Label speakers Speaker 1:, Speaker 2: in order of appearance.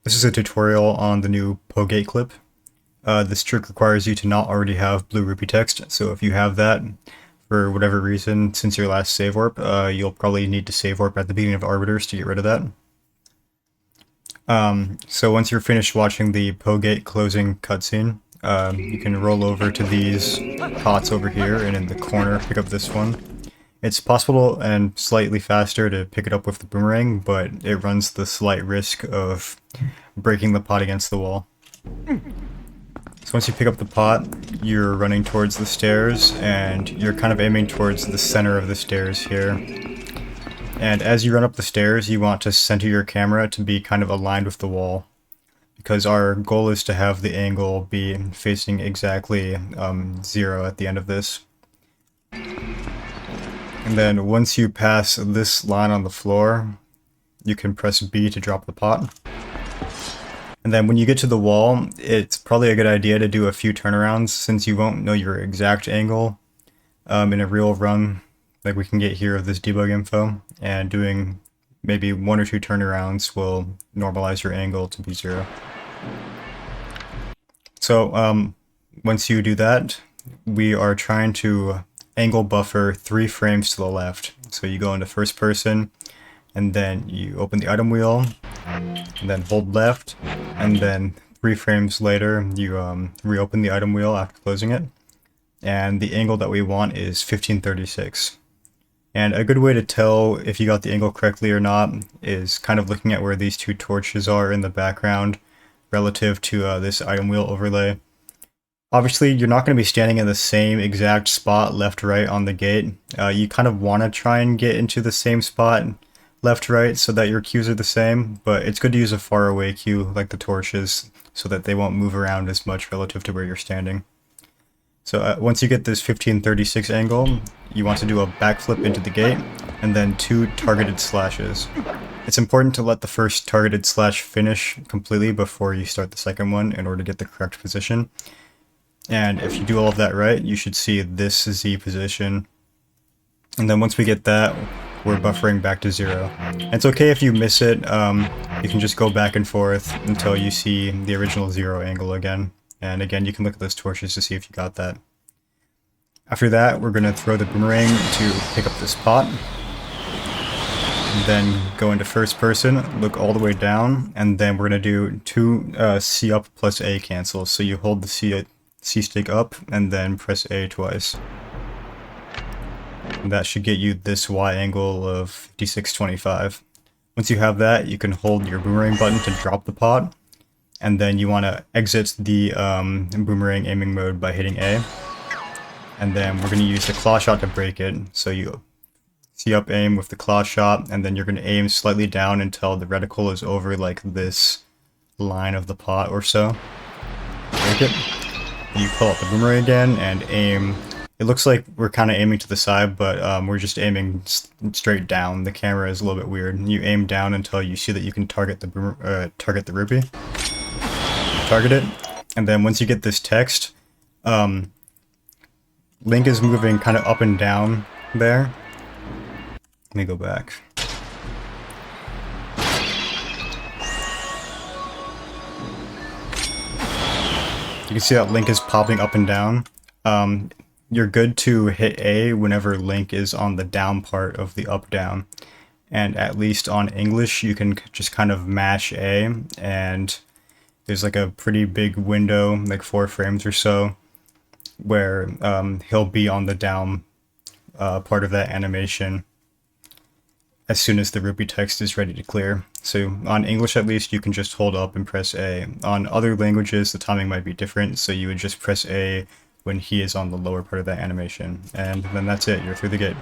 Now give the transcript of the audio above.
Speaker 1: This is a tutorial on the new Pogate clip. This trick requires you to not already have blue rupee text, so if you have that, for whatever reason, since your last save warp, you'll probably need to save warp at the beginning of Arbiters to get rid of that. So once you're finished watching the Pogate closing cutscene, you can roll over to these pots over here, and in the corner, pick up this one. It's possible and slightly faster to pick it up with the boomerang, but it runs the slight risk of breaking the pot against the wall. So once you pick up the pot, you're running towards the stairs, and you're kind of aiming towards the center of the stairs here. And as you run up the stairs, you want to center your camera to be kind of aligned with the wall, because our goal is to have the angle be facing exactly 0 at the end of this. And then once you pass this line on the floor, you can press B to drop the pot. And then when you get to the wall, it's probably a good idea to do a few turnarounds, since you won't know your exact angle in a real run like we can get here of this debug info, and doing maybe 1 or 2 turnarounds will normalize your angle to be 0. So once you do that, we are trying to angle buffer 3 frames to the left. So you go into first person, and then you open the item wheel, and then hold left, and then 3 frames later you reopen the item wheel after closing it. And the angle that we want is 1536. And a good way to tell if you got the angle correctly or not is kind of looking at where these 2 torches are in the background relative to this item wheel overlay. Obviously, you're not going to be standing in the same exact spot left-right on the gate. You kind of want to try and get into the same spot left-right so that your cues are the same, but it's good to use a far-away cue like the torches so that they won't move around as much relative to where you're standing. So once you get this 1536 angle, you want to do a backflip into the gate, and then 2 targeted slashes. It's important to let the first targeted slash finish completely before you start the second one in order to get the correct position. And if you do all of that right, you should see this Z position. And then once we get that, we're buffering back to 0. And it's okay if you miss it, you can just go back and forth until you see the original 0 angle again. And again, you can look at those torches to see if you got that. After that, we're going to throw the boomerang to pick up this pot. And then go into first person, look all the way down, and then we're going to do 2 C up plus A cancels. So you hold the C stick up, and then press A twice. And that should get you this Y angle of 5625. Once you have that, you can hold your boomerang button to drop the pot, and then you want to exit the boomerang aiming mode by hitting A. And then we're going to use the claw shot to break it. So you C up aim with the claw shot, and then you're going to aim slightly down until the reticle is over like this line of the pot or so. Break it. You pull out the boomerang again and aim. It looks like we're kind of aiming to the side, but we're just aiming straight down. The camera is a little bit weird. You aim down until you see that you can target the target the rupee. Target it, and then once you get this text, Link is moving kind of up and down there. Let me go back. You can see that Link is popping up and down. You're good to hit A whenever Link is on the down part of the up-down. And at least on English, you can just kind of mash A, and there's like a pretty big window, like 4 frames or so, where he'll be on the down part of that animation as soon as the rupee text is ready to clear. So on English at least, you can just hold up and press A. On other languages, the timing might be different, so you would just press A when he is on the lower part of that animation. And then that's it, you're through the gate.